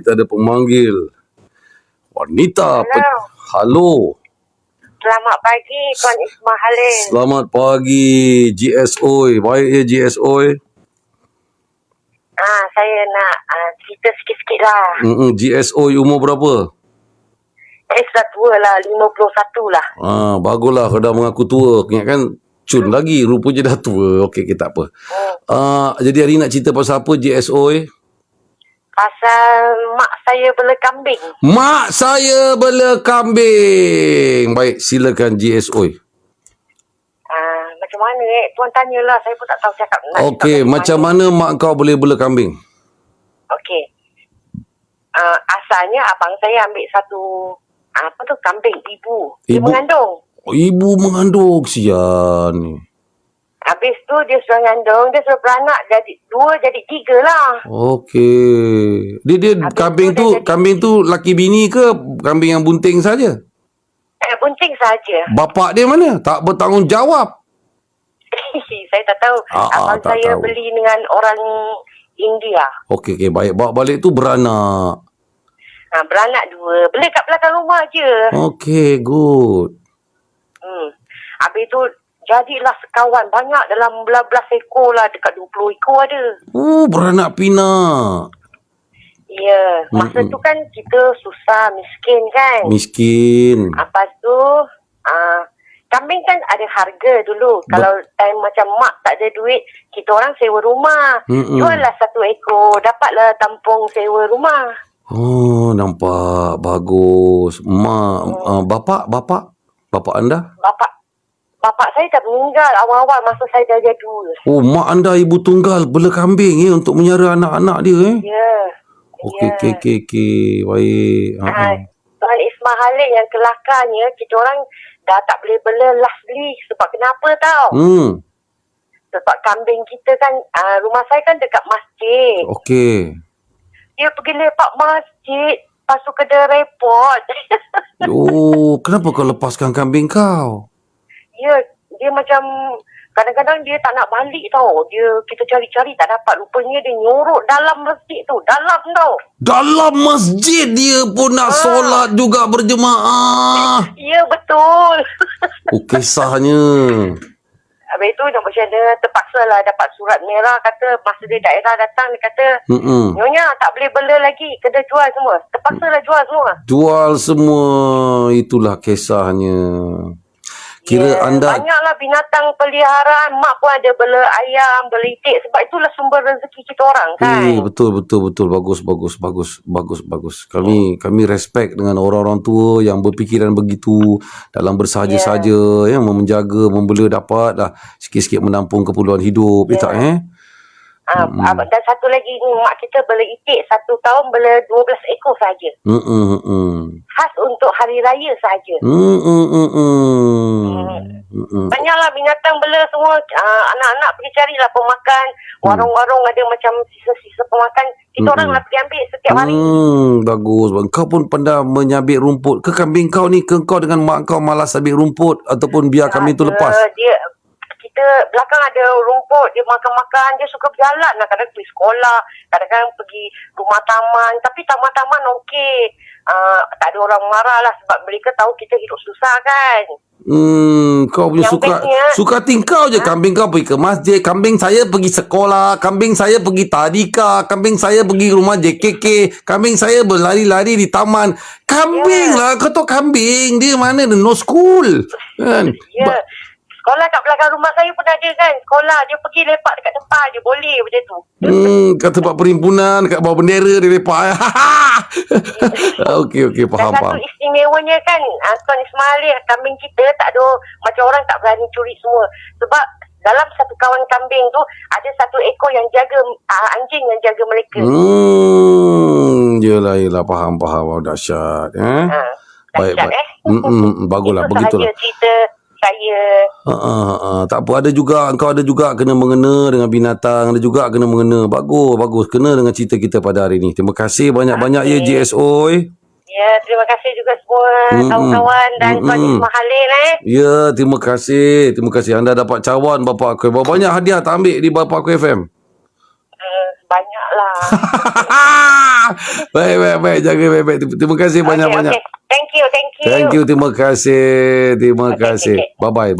Kita ada pemanggil wanita. Halo. Selamat pagi Tuan Ismail Halil. Selamat pagi GSOI. Baik ya GSOI. Saya nak cerita sikit-sikit lah. GSOI umur berapa? Dah tua lah, 51 lah. Baguslah kau dah mengaku tua. Ingatkan cun lagi, rupanya dah tua. Okey, kita apa. Jadi hari nak cerita pasal apa GSOI? Pasal mak saya bela kambing. Mak saya bela kambing. Baik, silakan GSOI. Macam mana Tuan tanyalah, saya pun tak tahu cakap. Okey, macam mana mak kau boleh bela kambing? Okey. Asalnya abang saya ambil satu kambing ibu. Dia mengandung. Ibu mengandung, sian ni. Habis tu dia sudah mengandung, dia sudah beranak, jadi 2 jadi 3 lah. Okey. Dia kambing tu laki bini ke kambing yang bunting saja? Bunting saja. Bapak dia mana? Tak bertanggungjawab. Saya tak tahu. Abang tak saya tahu. beli dengan orang India. Okey, baik. Bawa balik tu beranak. Beranak 2. Beli kat belakang rumah je. Okey, good. Habis tu jadilah sekawan. Banyak dalam belas ekor lah. Dekat 20 ekor ada. Beranak pinak. Ya. Masa tu kan kita susah, miskin kan. Miskin. Lepas tu kambing kan ada harga dulu. Kalau time macam mak tak ada duit, kita orang sewa rumah. Juallah 1 ekor. Dapatlah tampung sewa rumah. Oh, nampak. Bagus. Mak, bapak anda? Bapak saya dah meninggal awal-awal masa saya dah jadi 2. Oh, mak anda ibu tunggal bela kambing untuk menyara anak-anak dia Ya. Okey. Baik. Tuan Ismail Halil yang kelakarnya, kita orang dah tak boleh bela lastly. Sebab kenapa tau? Sebab kambing kita kan, rumah saya kan dekat masjid. Okey. Dia pergi lepak masjid. Lepas tu kena report. Oh, kenapa kau lepaskan kambing kau? Ya, dia macam kadang-kadang dia tak nak balik tau. Kita cari-cari tak dapat. Rupanya dia nyorok dalam masjid tu. Dalam tau. Dalam masjid dia pun nak solat juga berjemaah. Ya, betul. Oh, kisahnya. Habis tu macam mana, terpaksa lah dapat surat merah. Kata masa dia daerah datang, dia kata Nyonya tak boleh bela lagi, kena jual semua. Terpaksa lah jual semua. Jual semua. Itulah kisahnya. Kira anda banyaklah binatang peliharaan. Mak pun ada bela ayam, bela itik. Sebab itulah sumber rezeki kita orang kan. Betul. Bagus. Kami respect dengan orang-orang tua yang berfikiran begitu dalam bersahaja-sahaja, menjaga, membela dapat dah sikit-sikit menampung keperluan hidup. Dan satu lagi, mak kita bela itik 1 tahun bela 12 ekor saja. Khas untuk hari raya saja. Banyaklah binatang bela semua. Anak-anak pergi carilah pemakan. Warung-warung ada macam sisa-sisa pemakan. Kita orang lah pergi ambil setiap hari. Bagus. Kau pun pandai menyabit rumput. Ke kambing kau ni, ke kau dengan mak kau malas sabit rumput ataupun biar kambing tu lepas? Kita belakang ada rumput, dia makan-makan, dia suka berjalan lah. Kadang pergi sekolah, kadang-kadang pergi rumah taman. Tapi taman-taman okey. Tak ada orang marah lah sebab mereka tahu kita hidup susah kan. Kau punya suka tingkau je. Kambing kau pergi ke masjid, kambing saya pergi sekolah, kambing saya pergi tadika, kambing saya pergi rumah JKK, kambing saya berlari-lari di taman. Kambing lah, kau tahu kambing dia mana ada no school kan. Sekolah kat belakang rumah saya pun ada kan. Sekolah dia pergi lepak dekat depan je, boleh macam tu. Kat tempat perhimpunan, kat bawah bendera dia lepak. Okey, faham. Dan satu istimewanya kan, Tuan Ismail, kambing kita tak ada, macam orang tak berani curi semua. Sebab dalam satu kawan kambing tu ada 1 ekor yang jaga, anjing yang jaga mereka. Yelah, faham. Dahsyat. Baik. Baguslah, begitulah. Cerita saya. Tak apa, engkau ada juga kena mengena dengan binatang, ada juga kena mengena. Bagus kena dengan cerita kita pada hari ni. Terima kasih banyak-banyak ya GSOI. Ya, terima kasih juga semua kawan-kawan dan Tuan Ismail Halil. Ya, terima kasih anda dapat cawan Bapa Aku. Berapa banyak hadiah tak ambil di Bapa Aku FM? Banyaklah. Baik. Jaga baik-baik. Terima kasih banyak-banyak. Okay. Thank you. Thank you. Terima kasih. Okay. Bye-bye.